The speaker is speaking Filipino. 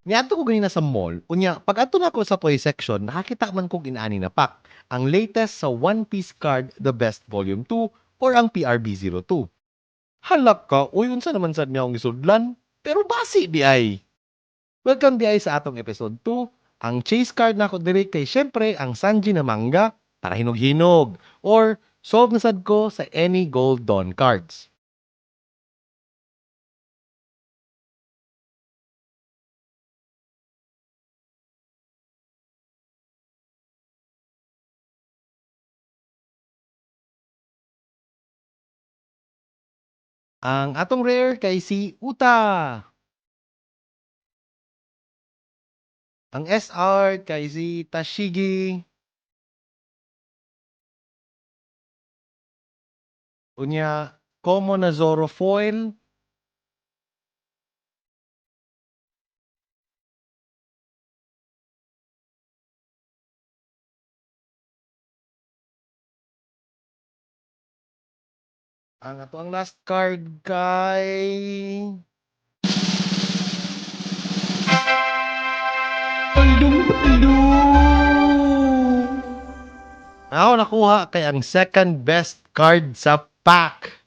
Niadto ko ganina sa mall, unya pag-adto nako sa toy section, nakakita man kog inaani na pack. Ang latest sa One Piece card, The Best Volume 2 or ang PRB02. Halak ka, uy, unsa naman sad niya akong gisudlan? Pero basi di ay. Welcome di ay sa atong episode 2. Ang chase card nako diri kay syempre ang Sanji na manga para hinog-hinog or solve na sad ko sa any Gold Dawn cards. Ang atong rare kay si Uta. Ang SR kay si Tashigi. Unya, common na Zoro foil. Ang ato ang last card kay... Ako nakuha kay ang second best card sa pack.